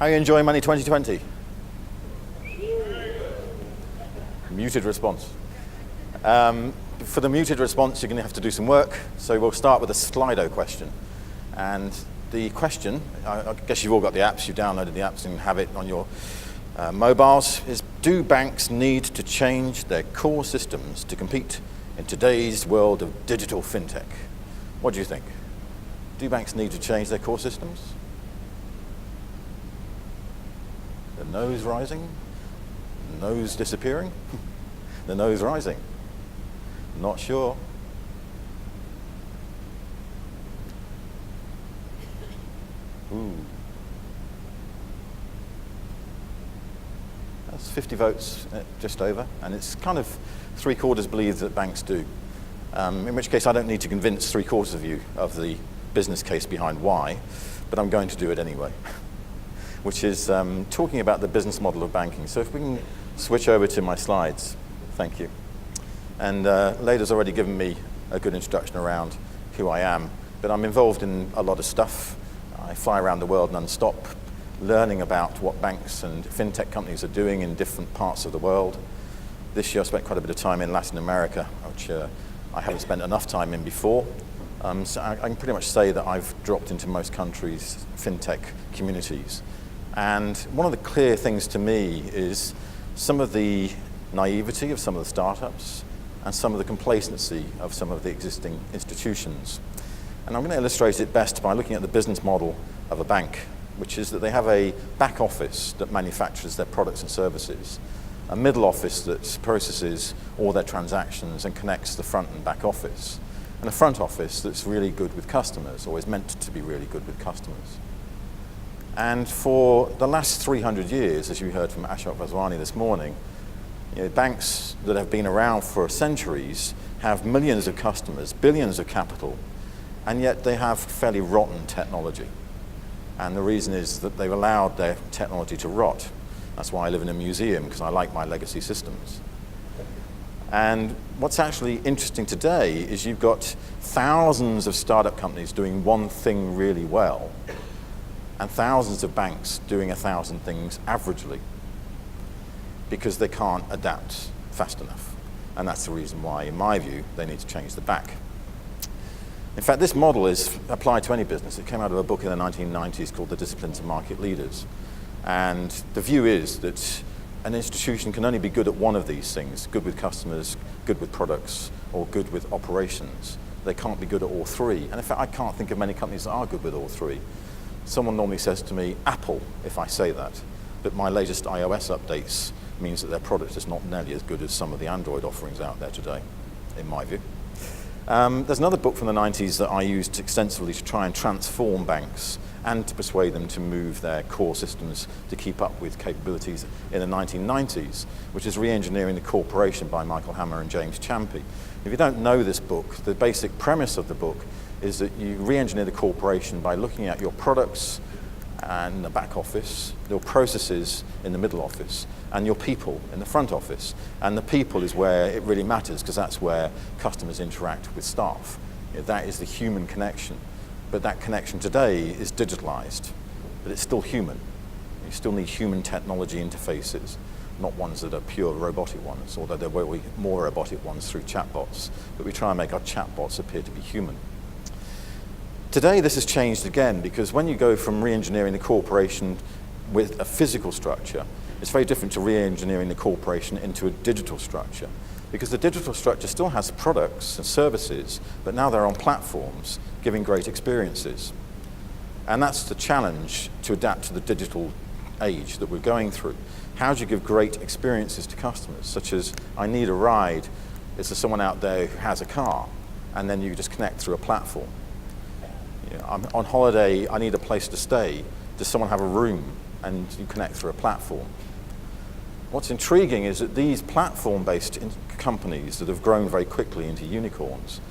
How are you enjoying Money 2020? Muted response. For the muted response, you're going to have to do some work. So we'll start with a Slido question. And the question, I guess you've all got the apps, you've downloaded the apps and have it on your mobiles, is do banks need to change their core systems to compete in today's world of digital fintech? What do you think? Do banks need to change their core systems? The nose rising, the nose disappearing, the nose rising. Not sure. Ooh. That's 50 votes, just over, and it's kind of 3/4 believe that banks do. In which case I don't need to convince 3/4 of you of the business case behind why, but I'm going to do it anyway. Which is talking about the business model of banking. So if we can switch over to my slides, thank you. And Leda's already given me a good introduction around who I am, but I'm involved in a lot of stuff. I fly around the world non-stop, learning about what banks and fintech companies are doing in different parts of the world. This year I spent quite a bit of time in Latin America, which I haven't spent enough time in before. So I can pretty much say that I've dropped into most countries' fintech communities. And one of the clear things to me is some of the naivety of some of the startups and some of the complacency of some of the existing institutions. And I'm going to illustrate it best by looking at the business model of a bank, which is that they have a back office that manufactures their products and services, a middle office that processes all their transactions and connects the front and back office, and a front office that's really good with customers, or is meant to be really good with customers. And for the last 300 years, as you heard from Ashok Vaswani this morning, banks that have been around for centuries have millions of customers, billions of capital, and yet they have fairly rotten technology. And the reason is that they've allowed their technology to rot. That's why I live in a museum, because I like my legacy systems. And what's actually interesting today is you've got thousands of startup companies doing one thing really well, and thousands of banks doing 1,000 things averagely, because they can't adapt fast enough. And that's the reason why, in my view, they need to change the back. In fact, this model is applied to any business. It came out of a book in the 1990s called The Disciplines of Market Leaders. And the view is that an institution can only be good at one of these things, good with customers, good with products, or good with operations. They can't be good at all three. And in fact, I can't think of many companies that are good with all three. Someone normally says to me, Apple, if I say that, but my latest iOS updates means that their product is not nearly as good as some of the Android offerings out there today, in my view. There's another book from the 90s that I used extensively to try and transform banks and to persuade them to move their core systems to keep up with capabilities in the 1990s, which is Re-engineering the Corporation by Michael Hammer and James Champy. If you don't know this book, the basic premise of the book is that you re-engineer the corporation by looking at your products and the back office, your processes in the middle office, and your people in the front office. And the people is where it really matters, because that's where customers interact with staff. That is the human connection. But that connection today is digitalized, but it's still human. You still need human technology interfaces, not ones that are pure robotic ones, although there will be more robotic ones through chatbots. But we try and make our chatbots appear to be human. Today, this has changed again, because when you go from re-engineering the corporation with a physical structure, it's very different to re-engineering the corporation into a digital structure, because the digital structure still has products and services, but now they're on platforms giving great experiences. And that's the challenge to adapt to the digital age that we're going through. How do you give great experiences to customers, such as, I need a ride, is there someone out there who has a car, and then you just connect through a platform. I'm on holiday, I need a place to stay. Does someone have a room? And you connect through a platform. What's intriguing is that these platform-based companies that have grown very quickly into unicorns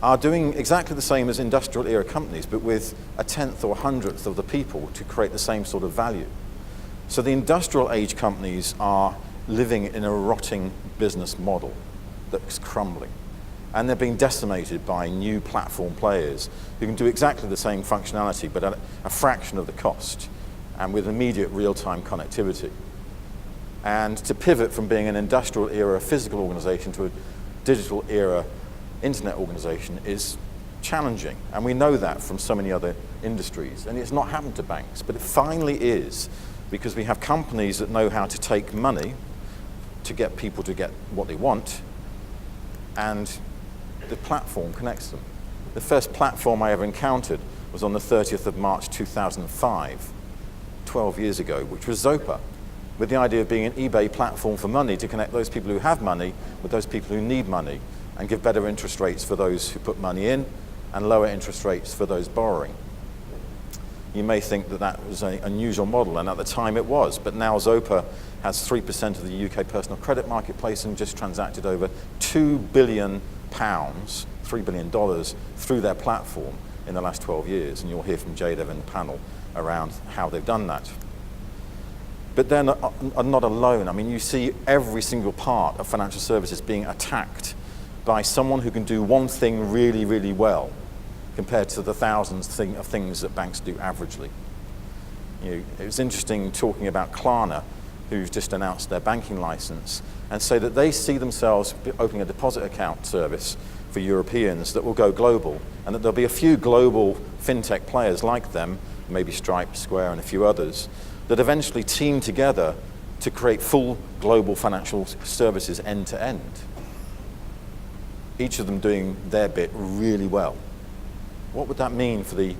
are doing exactly the same as industrial era companies, but with 1/10 or 100th of the people to create the same sort of value. So the industrial age companies are living in a rotting business model that's crumbling. And they're being decimated by new platform players who can do exactly the same functionality, but at a fraction of the cost. and with immediate real-time connectivity. And to pivot from being an industrial era physical organization to a digital era internet organization is challenging. And we know that from so many other industries. And it's not happened to banks, but it finally is, because we have companies that know how to take money to get people to get what they want, and the platform connects them. The first platform I ever encountered was on the 30th of March 2005, 12 years ago, which was Zopa, with the idea of being an eBay platform for money to connect those people who have money with those people who need money and give better interest rates for those who put money in and lower interest rates for those borrowing. You may think that that was an unusual model, and at the time it was, but now Zopa has 3% of the UK personal credit marketplace and just transacted over £2 billion, $3 billion through their platform in the last 12 years, and you'll hear from Jadav in the panel around how they've done that. But they're not alone. I mean, you see every single part of financial services being attacked by someone who can do one thing really, really well compared to the thousands of things that banks do averagely. It was interesting talking about Klarna, who've just announced their banking license, and say that they see themselves opening a deposit account service for Europeans that will go global, and that there'll be a few global fintech players like them, maybe Stripe, Square, and a few others, that eventually team together to create full global financial services end to end. Each of them doing their bit really well. What would that mean for the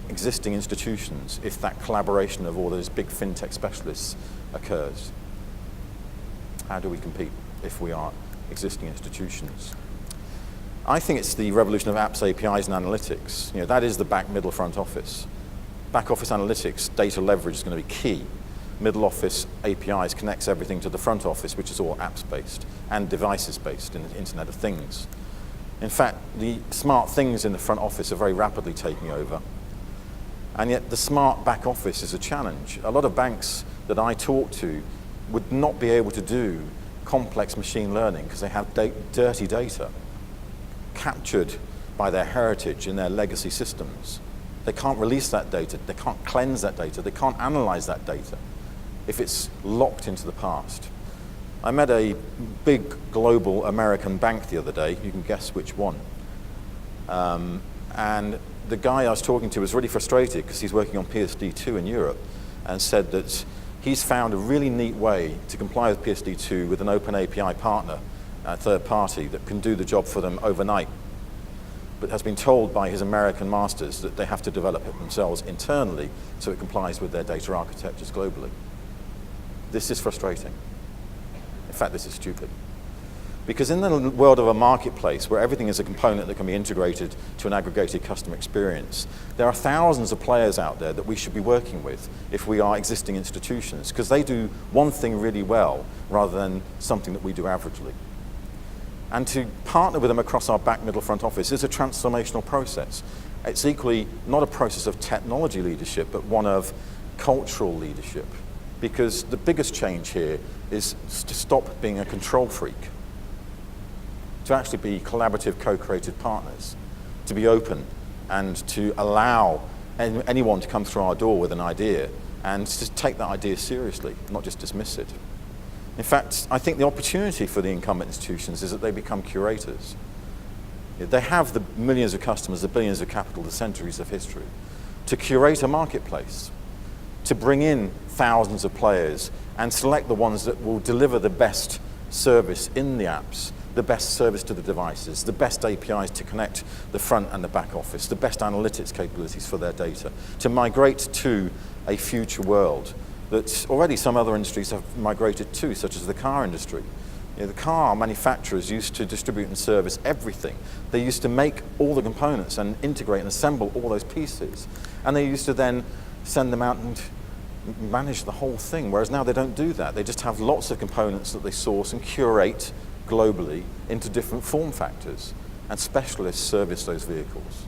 existing institutions if that collaboration of all those big fintech specialists occurs? How do we compete if we are existing institutions? I think it's the revolution of apps, APIs, and analytics. That is the back, middle, front office. Back office analytics, data leverage is going to be key. Middle office APIs connects everything to the front office, which is all apps-based and devices-based in the Internet of Things. In fact, the smart things in the front office are very rapidly taking over. And yet the smart back office is a challenge. A lot of banks that I talk to would not be able to do complex machine learning because they have dirty data captured by their heritage in their legacy systems. They can't release that data, they can't cleanse that data, they can't analyze that data if it's locked into the past. I met a big global American bank the other day, you can guess which one. And the guy I was talking to was really frustrated because he's working on PSD2 in Europe, and said that he's found a really neat way to comply with PSD2 with an open API partner, a third party, that can do the job for them overnight, but has been told by his American masters that they have to develop it themselves internally so it complies with their data architectures globally. This is frustrating. In fact, this is stupid. Because in the world of a marketplace where everything is a component that can be integrated to an aggregated customer experience, there are thousands of players out there that we should be working with if we are existing institutions, because they do one thing really well rather than something that we do averagely. And to partner with them across our back, middle, front office is a transformational process. It's equally not a process of technology leadership, but one of cultural leadership. Because the biggest change here is to stop being a control freak, to actually be collaborative, co-created partners, to be open and to allow anyone to come through our door with an idea and to take that idea seriously, not just dismiss it. In fact, I think the opportunity for the incumbent institutions is that they become curators. They have the millions of customers, the billions of capital, the centuries of history, to curate a marketplace, to bring in thousands of players and select the ones that will deliver the best service in the apps, the best service to the devices, the best APIs to connect the front and the back office, the best analytics capabilities for their data, to migrate to a future world that already some other industries have migrated to, such as the car industry. The car manufacturers used to distribute and service everything. They used to make all the components and integrate and assemble all those pieces. And they used to then send them out and manage the whole thing, whereas now they don't do that. They just have lots of components that they source and curate globally into different form factors, and specialists service those vehicles.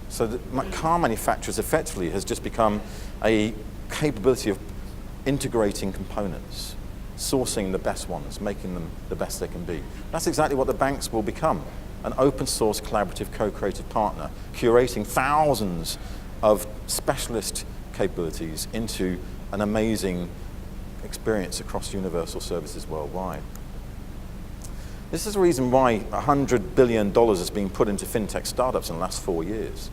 So the car manufacturers effectively has just become a capability of integrating components, sourcing the best ones, making them the best they can be. That's exactly what the banks will become, an open source, collaborative, co-creative partner, curating thousands of specialist capabilities into an amazing experience across universal services worldwide. This is the reason why $100 billion has been put into fintech startups in the last 4 years,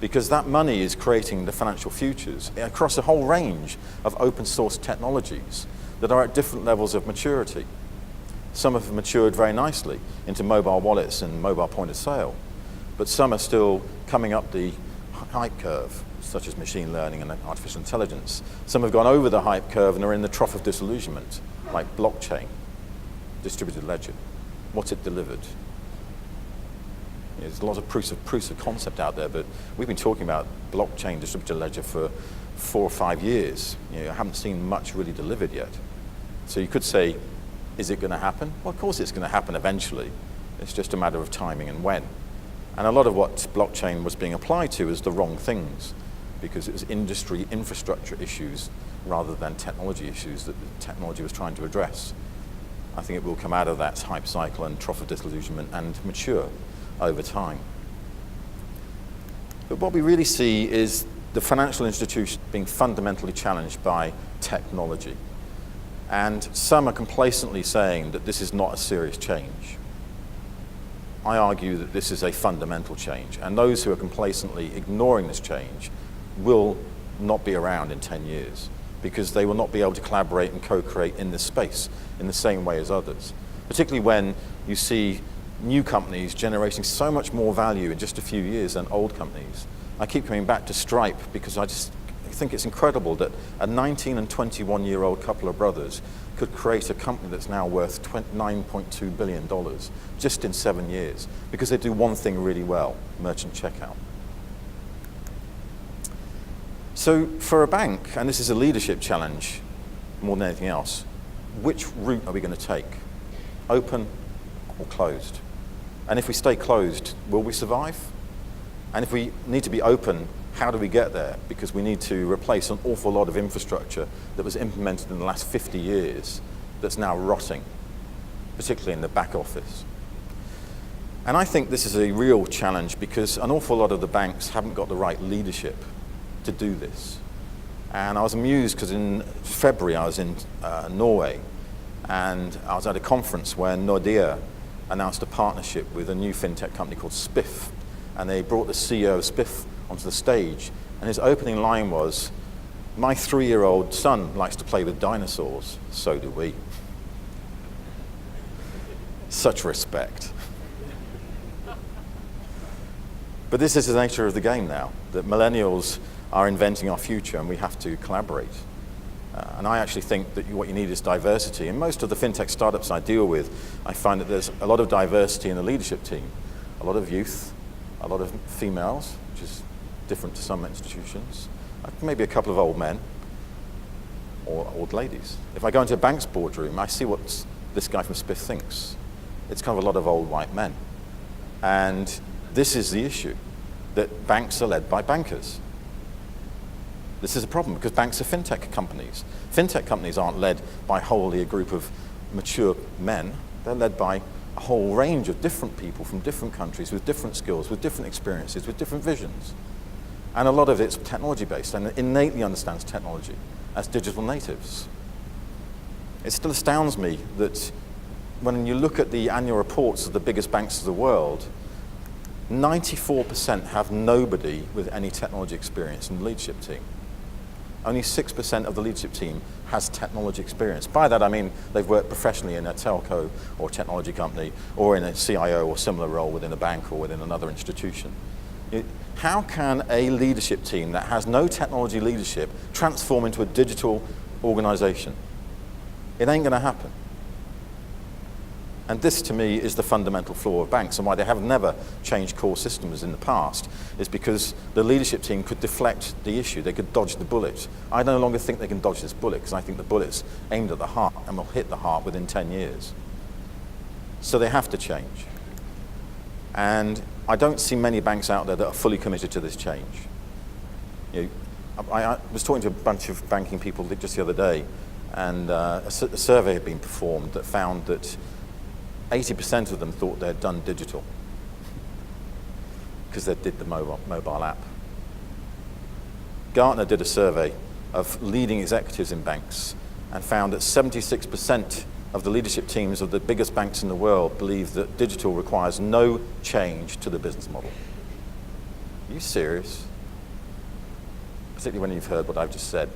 because that money is creating the financial futures across a whole range of open source technologies that are at different levels of maturity. Some have matured very nicely into mobile wallets and mobile point of sale, but some are still coming up the hype curve, such as machine learning and artificial intelligence. Some have gone over the hype curve and are in the trough of disillusionment, like blockchain, distributed ledger. What's it delivered? There's a lot of proofs of concept out there, but we've been talking about blockchain distributed ledger for 4 or 5 years. I haven't seen much really delivered yet. So you could say, is it going to happen? Well, of course it's going to happen eventually. It's just a matter of timing and when. And a lot of what blockchain was being applied to is the wrong things, because it was industry infrastructure issues rather than technology issues that the technology was trying to address. I think it will come out of that hype cycle and trough of disillusionment and mature over time. But what we really see is the financial institution being fundamentally challenged by technology. And some are complacently saying that this is not a serious change. I argue that this is a fundamental change, and those who are complacently ignoring this change will not be around in 10 years, because they will not be able to collaborate and co-create in this space in the same way as others, particularly when you see new companies generating so much more value in just a few years than old companies. I keep coming back to Stripe because I just think it's incredible that a 19 and 21-year-old couple of brothers could create a company that's now worth $9.2 billion just in 7 years, because they do one thing really well, merchant checkout. So for a bank, and this is a leadership challenge more than anything else, which route are we going to take? Open or closed? And if we stay closed, will we survive? And if we need to be open, how do we get there? Because we need to replace an awful lot of infrastructure that was implemented in the last 50 years that's now rotting, particularly in the back office. And I think this is a real challenge because an awful lot of the banks haven't got the right leadership to do this. And I was amused because in February I was in Norway, and I was at a conference where Nordea announced a partnership with a new fintech company called Spiff, and they brought the CEO of Spiff onto the stage, and his opening line was, "My 3-year-old son likes to play with dinosaurs, so do we." Such respect. But this is the nature of the game now, that millennials are inventing our future and we have to collaborate. And I actually think that what you need is diversity. In most of the fintech startups I deal with, I find that there's a lot of diversity in the leadership team. A lot of youth, a lot of females, which is different to some institutions, maybe a couple of old men or old ladies. If I go into a bank's boardroom, I see what this guy from Spiff thinks. It's kind of a lot of old white men. And this is the issue, that banks are led by bankers. This is a problem because banks are fintech companies. Fintech companies aren't led by wholly a group of mature men. They're led by a whole range of different people from different countries with different skills, with different experiences, with different visions. And a lot of it's technology-based and innately understands technology as digital natives. It still astounds me that when you look at the annual reports of the biggest banks of the world, 94% have nobody with any technology experience in the leadership team. Only 6% of the leadership team has technology experience. By that I mean they've worked professionally in a telco or technology company or in a CIO or similar role within a bank or within another institution. How can a leadership team that has no technology leadership transform into a digital organization? It ain't going to happen. And this, to me, is the fundamental flaw of banks, and why they have never changed core systems in the past, is because the leadership team could deflect the issue. They could dodge the bullet. I no longer think they can dodge this bullet, because I think the bullet's aimed at the heart and will hit the heart within 10 years. So they have to change. And I don't see many banks out there that are fully committed to this change. I was talking to a bunch of banking people just the other day, and a survey had been performed that found that 80% of them thought they'd done digital because they did the mobile app. Gartner did a survey of leading executives in banks and found that 76% of the leadership teams of the biggest banks in the world believe that digital requires no change to the business model. Are you serious? Particularly when you've heard what I've just said.